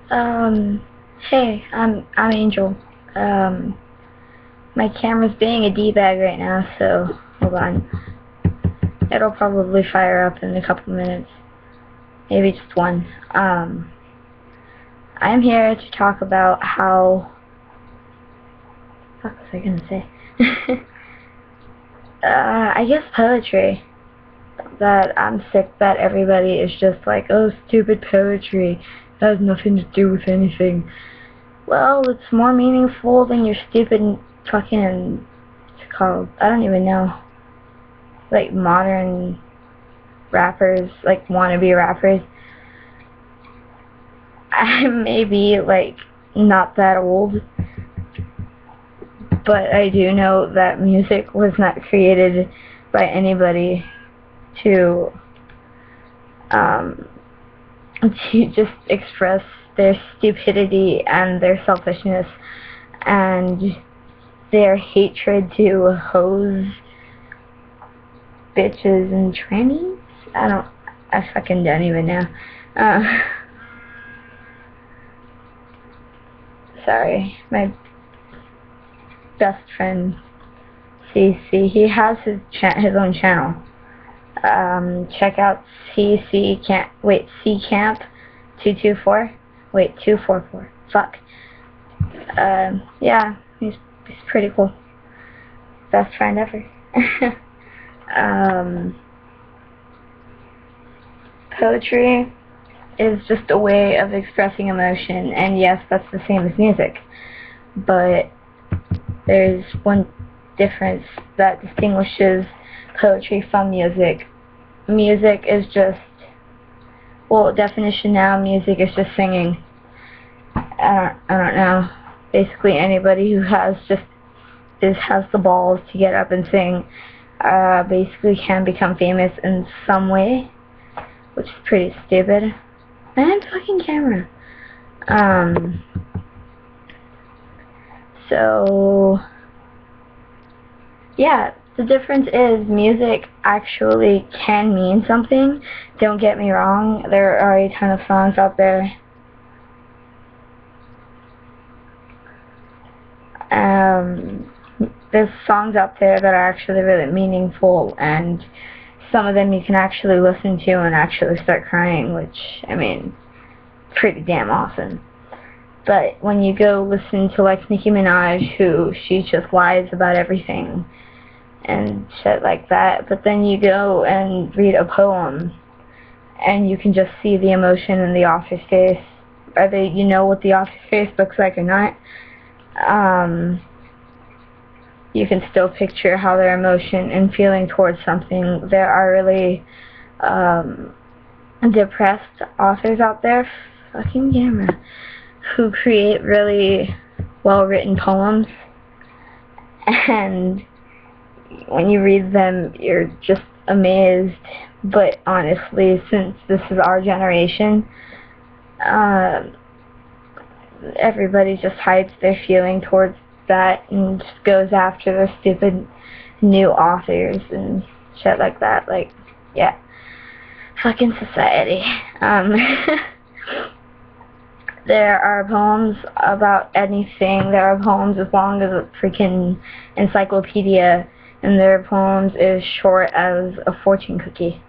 Um, hey, I'm Angel. Um, my camera's being a D-bag right now, so hold on. It'll probably fire up in a couple minutes, maybe just one. I'm here to talk about how. What was I gonna say? I guess poetry. That I'm sick that everybody is just like, oh, stupid poetry. That has nothing to do with anything. Well, it's more meaningful than your stupid fucking, what's it called? I don't even know. Like modern rappers, like wannabe rappers. I may be like not that old, but I do know that music was not created by anybody to um, to just express their stupidity and their selfishness and their hatred to hoes, bitches, and trannies. I fucking don't even know. Sorry, my best friend CC, he has his own channel. Check out C Camp 224. Wait, 244. Fuck. Yeah, he's pretty cool. Best friend ever. Poetry is just a way of expressing emotion, and yes, that's the same as music. But there's one difference that distinguishes poetry from music. Music is just, well, definition now, music is just singing. I don't know. Basically anybody who has the balls to get up and sing, basically can become famous in some way, which is pretty stupid. Man, fucking camera. So, yeah, the difference is music actually can mean something. Don't get me wrong, there are a ton of songs out there. There's songs out there that are actually really meaningful, and some of them you can actually listen to and actually start crying, which, I mean, pretty damn awesome. But when you go listen to like Nicki Minaj, who she just lies about everything and shit like that, but then you go and read a poem and you can just see the emotion in the author's face, whether you know what the author's face looks like or not. You can still picture how their emotion and feeling towards something. There are really depressed authors out there, fucking camera, who create really well-written poems, and when you read them, you're just amazed. But honestly, since this is our generation, everybody just hides their feeling towards that and just goes after the stupid new authors and shit like that. Like, yeah, fucking society. There are poems about anything. There are poems as long as a freaking encyclopedia, and there are poems as short as a fortune cookie.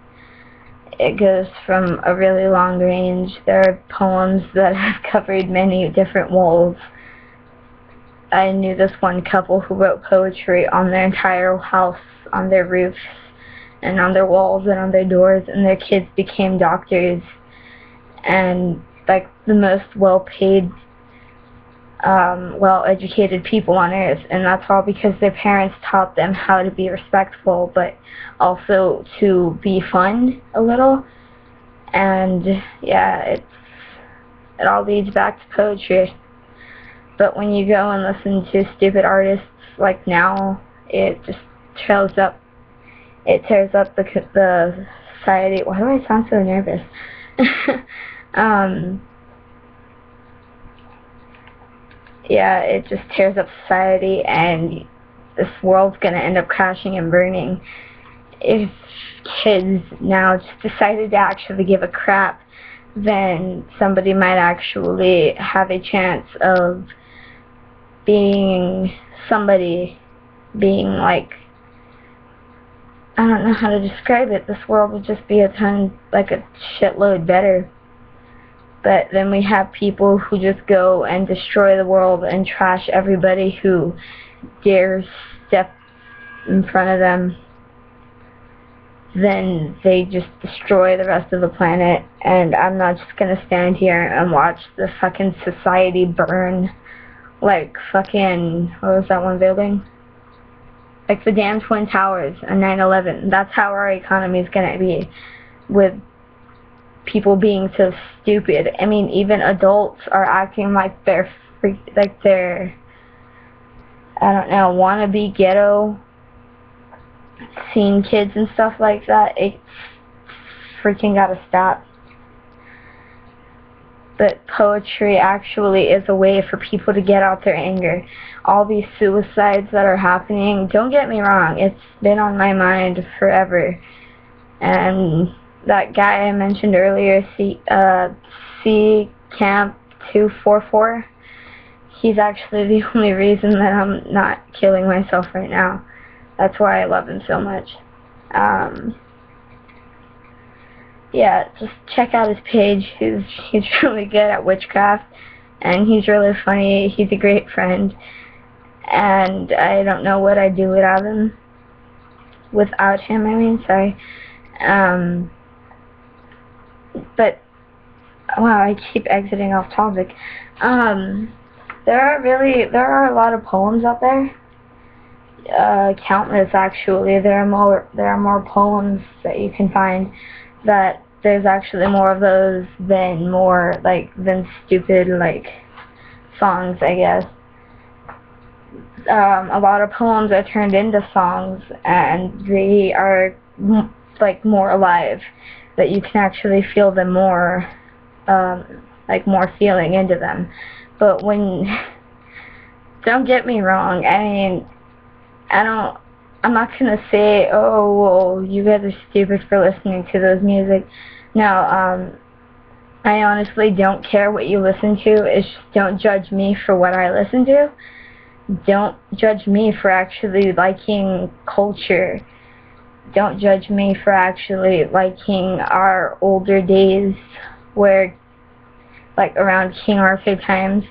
It goes from a really long range. There are poems that have covered many different walls. I knew this one couple who wrote poetry on their entire house, on their roofs, and on their walls, and on their doors, and their kids became doctors, and like the most well-paid, well-educated people on earth, and that's all because their parents taught them how to be respectful, but also to be fun a little. And yeah, it all leads back to poetry. But when you go and listen to stupid artists like now, it just tears up the society. Why do I sound so nervous? Yeah, it just tears up society, and this world's gonna end up crashing and burning if kids now just decided to actually give a crap then somebody might actually have a chance of being somebody, being like, I don't know how to describe it. This world would just be a shitload better. But then we have people who just go and destroy the world and trash everybody who dares step in front of them. Then they just destroy the rest of the planet, and I'm not just gonna stand here and watch the fucking society burn like fucking, what was that one building? Like the damn Twin Towers on 9/11. That's how our economy is gonna be, with people being so stupid. I mean, even adults are acting like they're I don't know, wannabe ghetto scene kids and stuff like that. It's freaking gotta stop. But poetry actually is a way for people to get out their anger. All these suicides that are happening, don't get me wrong, it's been on my mind forever. And that guy I mentioned earlier, C Camp 244, he's actually the only reason that I'm not killing myself right now. That's why I love him so much. Yeah, just check out his page. He's really good at witchcraft, and he's really funny. He's a great friend, and I don't know what I'd do without him. Without him, I mean, sorry. But wow, I keep exiting off topic. There are a lot of poems out there. Countless, actually. There are more poems that you can find. That there's actually more of those than stupid songs, I guess. A lot of poems are turned into songs, and they are more alive. That you can actually feel them more, more feeling into them. But don't get me wrong, I mean, I'm not gonna say, oh, well, you guys are stupid for listening to those music. No, I honestly don't care what you listen to. It's just don't judge me for what I listen to. Don't judge me for actually liking culture. Don't judge me for actually liking our older days, where, around King Arthur times,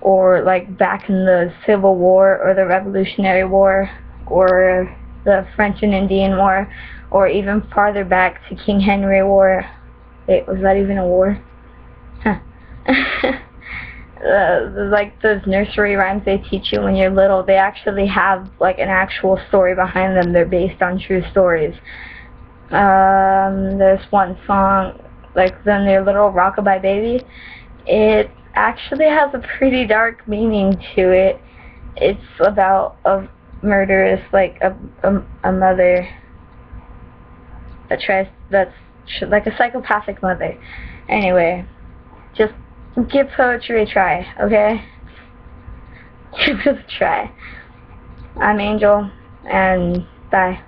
or back in the Civil War or the Revolutionary War or the French and Indian War, or even farther back to King Henry War. Wait, was that even a war? Huh. Those nursery rhymes they teach you when you're little, they actually have an actual story behind them. They're based on true stories. There's one song, Then Their Little Rockabye Baby. It actually has a pretty dark meaning to it. It's about a murderous, a mother that's like a psychopathic mother. Anyway, just give poetry a try, okay? Give it a try. I'm Angel, and bye.